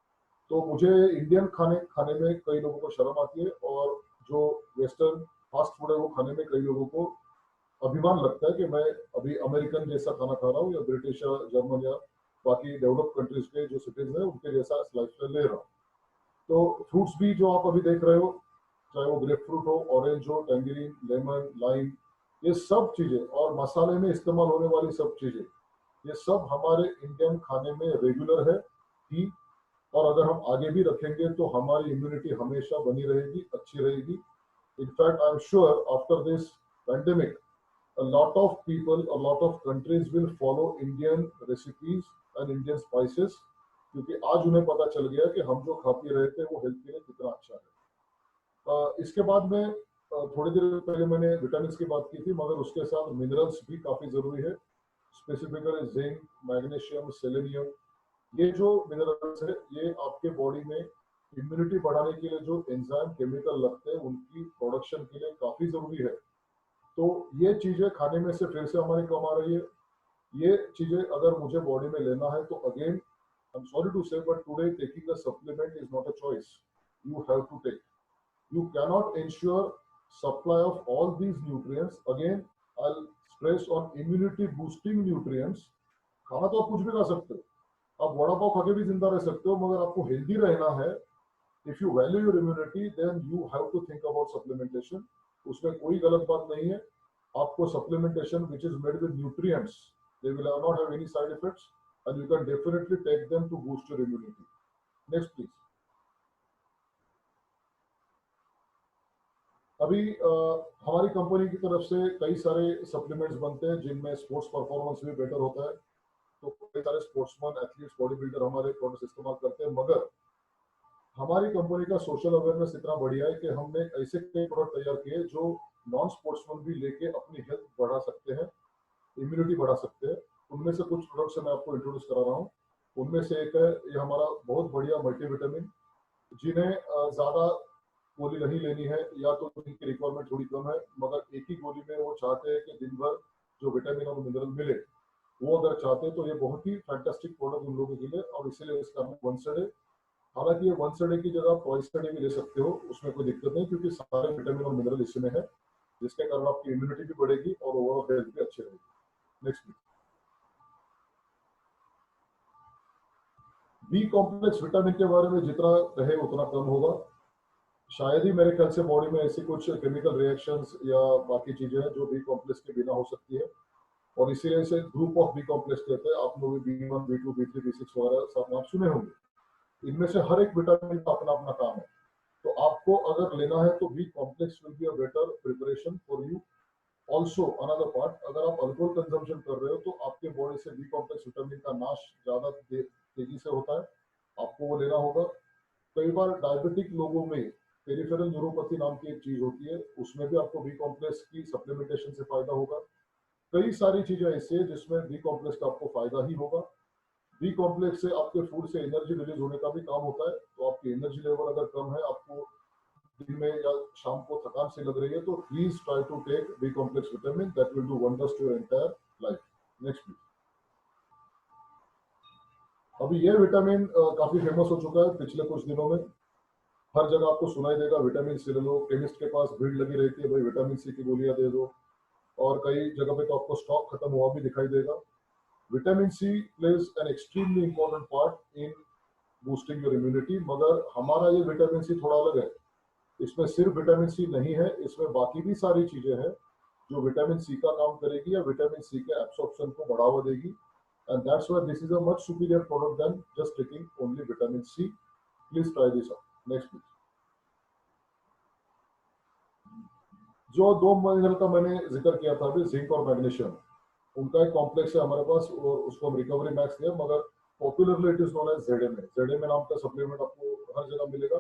तो मुझे इंडियन खाने खाने में कई लोगों को शर्म आती है, और जो वेस्टर्न फास्ट फूड है वो खाने में कई लोगों को अभिमान लगता है कि मैं अभी अमेरिकन जैसा खाना खा रहा हूँ, या ब्रिटिश या जर्मन या बाकी डेवलप कंट्रीज के जो सिटीजन है उनके जैसा लाइफस्टाइल ले रहा हूँ। तो फ्रूट्स भी जो आप अभी देख रहे हो, चाहे वो ग्रेप फ्रूट हो, ऑरेंज हो, टैंगरीन, लेमन, लाइम, ये सब चीजें, और मसाले में इस्तेमाल होने वाली सब चीजें, ये सब हमारे इंडियन खाने में रेगुलर है ही। और अगर हम आगे भी रखेंगे तो हमारी इम्यूनिटी हमेशा बनी रहेगी, अच्छी रहेगी। In fact I am sure after this pandemic a lot of people, a lot of countries will follow Indian recipes and Indian spices, क्योंकि आज उन्हें पता चल गया कि हम जो खा पी रहे थे वो हेल्थ के लिए कितना अच्छा है। इसके बाद में थोड़ी देर पहले मैंने विटामिन की बात की थी, मगर उसके साथ मिनरल्स भी काफी जरूरी है, स्पेसिफिकली जिंक, मैग्नीशियम, सेलेनियम। ये जो मिनरल्स है ये आपके बॉडी में इम्यूनिटी बढ़ाने के लिए जो एंजाइम केमिकल लगते हैं उनकी प्रोडक्शन के लिए काफी जरूरी है। तो ये चीजें खाने में से फिर से हमारी कम आ रही है। ये चीजें अगर मुझे बॉडी में लेना है तो again I am sorry to say but today taking a supplement is not a choice, you have to take. You cannot ensure supply of all these nutrients. Again, I'll stress on immunity boosting nutrients. खाना तो आप कुछ भी खा सकते हो, आप वड़ा पाव खा के भी जिंदा रह सकते हो, मगर आपको हेल्दी रहना है, if you value your immunity, then you have to think about supplementation. उसमें कोई गलत बात नहीं है। आपको supplementation which is made with nutrients, they will not have any side effects and you can definitely take them to boost your immunity. Next please. अभी हमारी company की तरफ से कई सारे सप्लीमेंट्स बनते हैं जिनमें स्पोर्ट्स परफॉर्मेंस भी बेटर होता है, तो कई सारे स्पोर्ट्समैन एथलीट्स बॉडी बिल्डर हमारे प्रोडक्ट्स इस्तेमाल करते हैं, मगर हमारी कंपनी का सोशल अवेयरनेस इतना बढ़िया है कि हमने ऐसे कई प्रोडक्ट तैयार किए जो नॉन स्पोर्ट्समैन भी लेके अपनी हेल्थ बढ़ा सकते हैं, इम्यूनिटी बढ़ा सकते हैं। उनमें से कुछ प्रोडक्ट्स मैं आपको इंट्रोड्यूस करा रहा हूँ। उनमें से एक है ये हमारा बहुत बढ़िया मल्टीविटामिन, जिन्हें ज्यादा गोली नहीं लेनी है या तो उनकी रिक्वायरमेंट थोड़ी कम है, मगर एक ही गोली में वो चाहते हैं कि दिन भर जो विटामिन और मिनरल मिले, वो अगर चाहते हैं तो ये बहुत ही फैंटास्टिक प्रोडक्ट उन लोगों के लिए, और इसीलिए इसका नाम वंस अ डे। हालांकि ये वंस अ डे की जगह ट्वाइस अ डे भी ले सकते हो, उसमें कोई दिक्कत नहीं, क्योंकि सारे विटामिन और मिनरल इसमें है, जिसके कारण आपकी इम्यूनिटी भी बढ़ेगी और ओवरऑल हेल्थ भी अच्छी रहेगी। नेक्स्ट बी कॉम्प्लेक्स विटामिन के बारे में जितना कहे उतना कम होगा। शायद ही मेरे ख्याल से बॉडी में ऐसी कुछ केमिकल रिएक्शंस या बाकी चीजें हैं जो बी कॉम्प्लेक्स के बिना हो सकती है, और इसीलिए इसे ग्रुप ऑफ बी कॉम्प्लेक्स कहते हैं। आप लोग B1, B2, B3, B6 वगैरह सब आप सुने होंगे। इनमें से हर एक विटामिन का अपना अपना काम है, तो आपको अगर लेना है तो B complex will be a better preparation for you. Also another part, अगर आप अल्कोहल कंजम्पशन कर रहे हो तो आपके बॉडी से बी कॉम्प्लेक्स विटामिन का नाश ज्यादा तेजी से होता है, आपको वो लेना होगा। कई बार डायबिटिक लोगों में पेरिफेरल न्यूरोपैथी नाम की एक चीज होती है, उसमें भी आपको बी कॉम्प्लेक्स की सप्लीमेंटेशन से फायदा होगा। कई सारी चीजें ऐसी है जिसमें बी कॉम्प्लेक्स का आपको फायदा ही होगा। बी कॉम्प्लेक्स से आपके फूड से एनर्जी रिलीज होने का भी काम होता है, तो आपकी एनर्जी लेवल अगर कम है, आपको दिन में या शाम को थकान से लग रही है, तो please try to take B complex vitamin, that will do wonders to your entire life. Next please. अभी ये विटामिन काफी फेमस हो चुका है पिछले कुछ दिनों में, हर जगह आपको सुनाई देगा विटामिन सी ले लो, केमिस्ट के पास भीड़ लगी रहती है, भाई विटामिन सी की गोलियां दे दो, और कई जगह पे तो आपको स्टॉक खत्म हुआ भी दिखाई देगा। Vitamin C plays an extremely important part in boosting your immunity, मगर हमारा ये विटामिन सी थोड़ा अलग है। इसमें सिर्फ विटामिन सी नहीं है, इसमें बाकी भी सारी चीजें हैं जो विटामिन सी का काम करेगी या विटामिन सी के एब्सॉर्प्शन को बढ़ावा देगी, and that's why this is a much superior product than just taking only vitamin C. Please try this out. Next please. जो दो मिनरल का मैंने जिक्र किया था अभी, जिंक और मैग्नीशियम, उनका एक कॉम्प्लेक्स है हमारे पास और उसको हम रिकवरी मैक्स दिया, मगर popularly it is known as ZMA। ZMA नाम का सप्लीमेंट आपको हर जगह मिलेगा,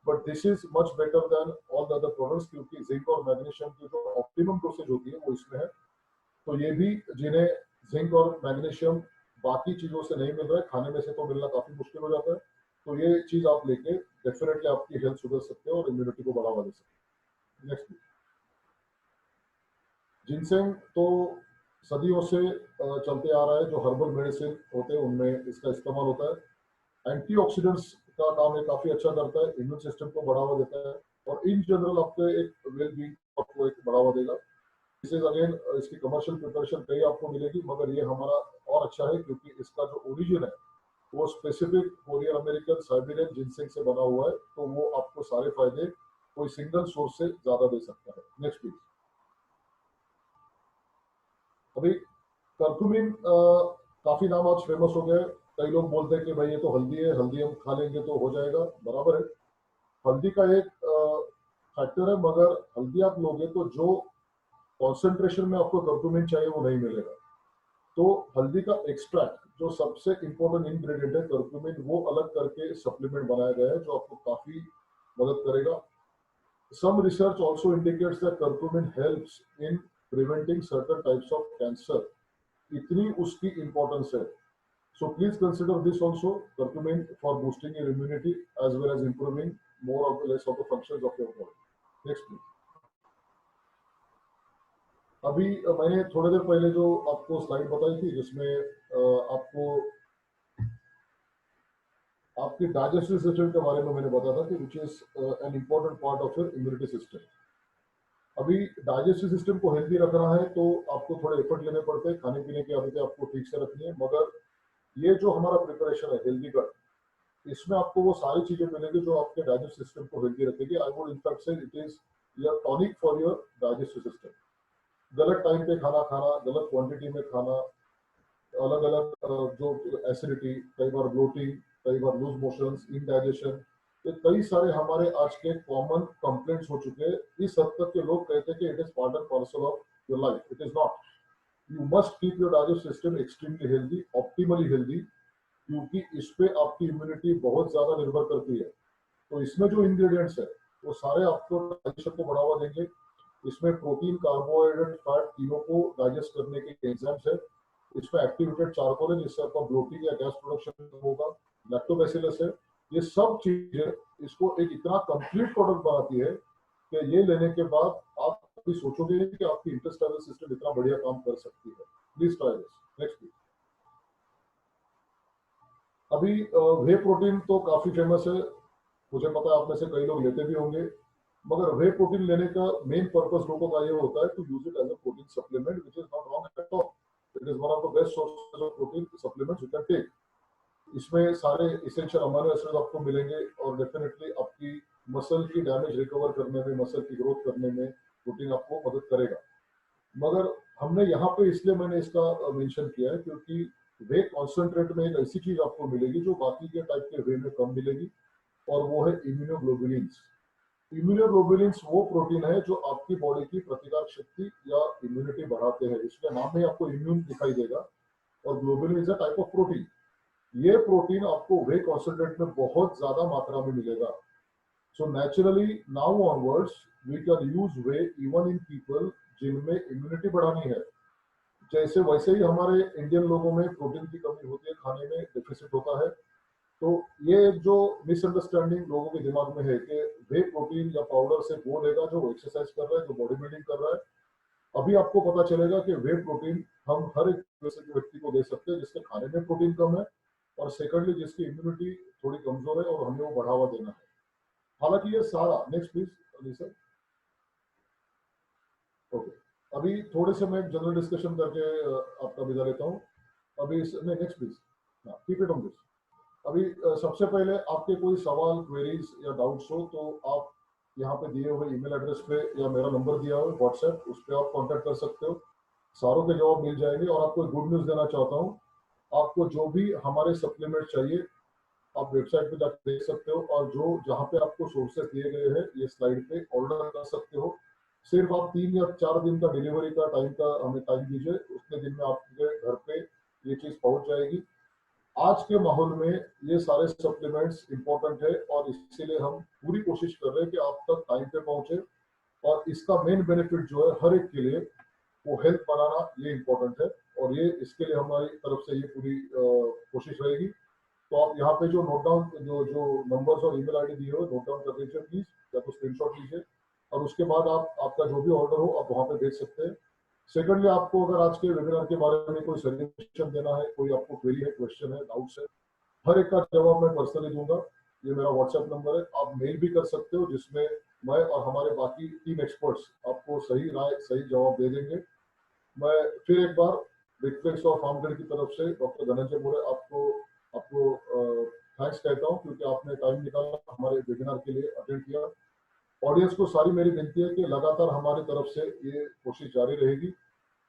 but this is much better than all the other products, क्योंकि जिंक और मैग्नीशियम की जो ऑप्टिमम डोसेज होती है वो इसमें है। तो ये भी जिन्हें जिंक और मैग्नीशियम बाकी चीजों से नहीं मिल रहा है, खाने में से तो मिलना काफी मुश्किल हो जाता है, तो ये चीज आप लेके डेफिनेटली आपकी हेल्थ सुधर सकते हो और इम्यूनिटी को बढ़ावा दे सकते हो। नेक्स्ट, जिनसेंग तो सदियों से चलते आ रहा है, जो हर्बल मेडिसिन होते हैं उनमें इसका इस्तेमाल होता है। एंटीऑक्सीडेंट्स का काम ये काफी अच्छा करता है, इम्यून सिस्टम को बढ़ावा देता है और इन जनरल आपको एक वेल बीइंग आपको एक बढ़ावा देगा। दिस इज अगेन इसकी कमर्शियल प्रिपरेशन कहीं आपको मिलेगी, मगर ये हमारा और अच्छा है क्योंकि इसका जो ओरिजिन है वो specific Korean American Siberian ginseng से बना हुआ है, तो वो आपको सारे फायदे कोई सिंगल सोर्स से ज्यादा दे सकता है। Next please. अभी कर्कुमिन काफी नाम आज फेमस हो गए। कई लोग बोलते हैं कि भाई ये तो हल्दी है, हल्दी हम खा लेंगे तो हो जाएगा, बराबर है। हल्दी का एक फैक्टर है, मगर हल्दी आप लोगे तो जो कॉन्सेंट्रेशन में आपको कर्कुमिन चाहिए वो नहीं मिलेगा। तो हल्दी का एक्सट्रैक्ट जो सबसे इंपॉर्टेंट इंग्रेडिएंट है कर्कुमिन, वो अलग करके सप्लीमेंट बनाया गया है जो आपको काफी मदद करेगा। Some research also indicates that curcumin helps in preventing certain types of cancer. इतनी उसकी importance है. So please consider this also, curcumin, for boosting your immunity as well as improving more or less of the functions of your body. Next please. अभी मैंने थोड़ी देर पहले जो आपको slide बताई थी जिसमें आपको आपके डाइजेस्टिव सिस्टम के बारे में मैंने बताया था कि which is an important part of your immunity system. अभी डाइजेस्टिव सिस्टम को हेल्दी रखना है तो आपको थोड़े एफर्ट लेने पड़ते हैं, खाने पीने की आदतें आपको ठीक से रखनी है, मगर ये जो हमारा प्रिपरेशन है हेल्दी गट, इसमें आपको वो सारी चीजें मिलेंगी जो आपके डाइजेस्टिव सिस्टम को हेल्दी रखेगी। आई वुड इनफैक्ट से it is your tonic for your digestive system. गलत टाइम पे खाना खाना, गलत क्वांटिटी में खाना, अलग अलग जो एसिडिटी, कई बार ब्लोटिंग, कई बार लूज मोशंस, इनडाइजेशन, ये कई सारे हमारे आज के कॉमन कंप्लेंट्स हो चुके हैं। इस हद तक के लोग कहते हैं कि it is part and parcel of your life. It is not. You must keep your digestive system extremely healthy, optimally healthy, क्योंकि इस पे आपकी इम्यूनिटी बहुत ज्यादा निर्भर करती है। तो इसमें जो इंग्रेडिएंट्स है वो सारे आपको डाइजेशन को बढ़ावा देंगे। इसमें प्रोटीन, कार्बोहाइड्रेट, फैट, तीनों को डाइजेस्ट करने के एंजाइम्स है। इसमें एक्टिवेटेड चारकोल है जिससे आपका ब्लोटिंग या गैस प्रोडक्शन होगा। लैक्टोबैसिलस है। ये सब चीजें इसको एक इतना कंप्लीट प्रोडक्ट बनाती है कि ये लेने के बाद आप कभी सोचोगे कि आपकी इंटेस्टाइनल सिस्टम इतना बढ़िया काम कर सकती है। Please try this. Next please. अभी वे प्रोटीन तो काफी फेमस है, मुझे पता है आप में से कई लोग लेते भी होंगे, मगर वे प्रोटीन लेने का मेन पर्पस लोगों का ये होता है to use it as a protein supplement, which is not wrong at all. It is one of the best sources of protein supplements you can take. इसमें सारे इसेंशियल अमीनो एसिड आपको मिलेंगे और डेफिनेटली आपकी मसल की damage recover करने में, muscle की ग्रोथ करने में प्रोटीन आपको मदद करेगा। मगर हमने यहाँ पे इसलिए मैंने इसका मेंशन किया है क्योंकि वे कॉन्सेंट्रेट में एक ऐसी चीज आपको मिलेगी जो बाकी के टाइप के वे में कम मिलेगी, और वो है इम्यूनोग्लोबुलिन्स। इम्यूनोग्लोबुलिन्स वो प्रोटीन है जो आपकी बॉडी की प्रतिकार शक्ति या इम्यूनिटी बढ़ाते हैं। इसके नाम में आपको इम्यून दिखाई देगा, और globulin is a type of protein. ये प्रोटीन आपको वे कॉन्सेंट्रेट में बहुत ज्यादा मात्रा में मिलेगा। So naturally now onwards we can use whey even in people जिनमें इम्यूनिटी बढ़ानी है। जैसे वैसे ही हमारे इंडियन लोगों में प्रोटीन की कमी होती है, खाने में डेफिसिट होता है। तो ये एक जो मिसअंडरस्टैंडिंग लोगों के दिमाग में है कि वे प्रोटीन या पाउडर से वो लेगा जो एक्सरसाइज कर रहा है, जो बॉडी बिल्डिंग कर रहा है। अभी आपको पता चलेगा कि वे प्रोटीन हम हर एक व्यक्ति को दे सकते हैं जिसके खाने में प्रोटीन कम है, और सेकंडली जिसकी इम्यूनिटी थोड़ी कमजोर है और हमें वो बढ़ावा देना है। हालांकि ये सारा, next please Ali sir. Okay, अभी थोड़े से मैं जनरल डिस्कशन करके आपका विदा लेता हूँ। अभी next please, keep it on this. अभी सबसे पहले आपके कोई सवाल, क्वेरीज या डाउट्स हो तो आप यहाँ पे दिए हुए ईमेल एड्रेस पे या मेरा नंबर दिया हुआ है व्हाट्सएप, उस पर आप कांटेक्ट कर सकते हो। सारों के जवाब मिल जाएंगे। और आपको गुड न्यूज़ देना चाहता हूँ, आपको जो भी हमारे सप्लीमेंट चाहिए आप वेबसाइट पे जाकर देख सकते हो, और जो जहाँ पे आपको सोर्सेस दिए गए हैं ये स्लाइड पे ऑर्डर कर सकते हो। सिर्फ आप 3 या 4 दिन का डिलीवरी का हमें टाइम दीजिए, उतने दिन में आपके घर पे ये चीज़ पहुँच जाएगी। आज के माहौल में ये सारे सप्लीमेंट्स इंपॉर्टेंट है, और इसीलिए हम पूरी कोशिश कर रहे हैं कि आप तक टाइम पे पहुंचे। और इसका मेन बेनिफिट जो है हर एक के लिए, वो हेल्थ बनाना, ये इंपॉर्टेंट है, और ये इसके लिए हमारी तरफ से ये पूरी कोशिश रहेगी। तो आप यहाँ पे जो नोट डाउन, जो नंबर्स और ईमेल आईडी दिए हो नोट डाउन कर लीजिए प्लीज, या तो स्क्रीनशॉट लीजिए, और उसके बाद आपका जो भी ऑर्डर हो आप वहाँ पे भेज सकते हैं। सेकंडली, आपको अगर आज के वेबिनार के बारे में कोई सजेशन देना है, कोई आपको क्वेरी है, क्वेश्चन है, डाउट्स है, हर एक का जवाब मैं पर्सनली दूंगा। ये मेरा व्हाट्सएप नंबर है, आप मेल भी कर सकते हो जिसमें मैं और हमारे बाकी टीम एक्सपर्ट्स आपको सही राय, सही जवाब दे देंगे। मैं फिर एक बार रिक्वेस्ट ऑफ फार्मगढ़ की तरफ से डॉक्टर धनंजय मोरे आपको थैंक्स कहता हूँ, क्योंकि आपने टाइम निकाला हमारे वेबिनार के लिए, अटेंड किया। ऑडियंस को सारी मेरी विनती है कि लगातार हमारी तरफ से ये कोशिश जारी रहेगी।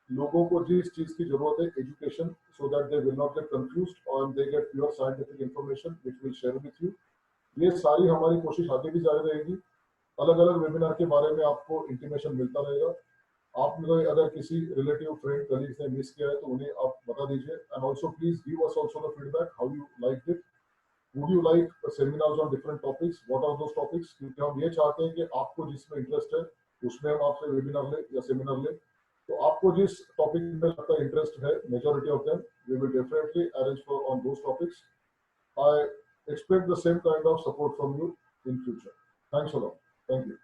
लोगों को जिस चीज की जरूरत है, education, so that they will not get confused और they get pure scientific information which will share with you. ये सारी हमारी कोशिश आगे भी जारी रहेगी। अलग अलग वेबिनार के बारे में आपको इंटीमेशन मिलता रहेगा। आपने अगर किसी रिलेटिव, फ्रेंड, कलीग्स ने मिस किया है तो उन्हें आप बता दीजिए। And also please give us also the feedback how you like it. Would you like seminars on different topics, what are those topics, क्योंकि हम ये चाहते हैं कि आपको जिसमें इंटरेस्ट है उसमें हम आपसे वेबिनार ले या सेमिनार ले। तो आपको जिस टॉपिक में लगता है इंटरेस्ट है, majority of them we will definitely arrange for on those topics. I expect the same kind of support from you in future. Thanks a lot. Thank you.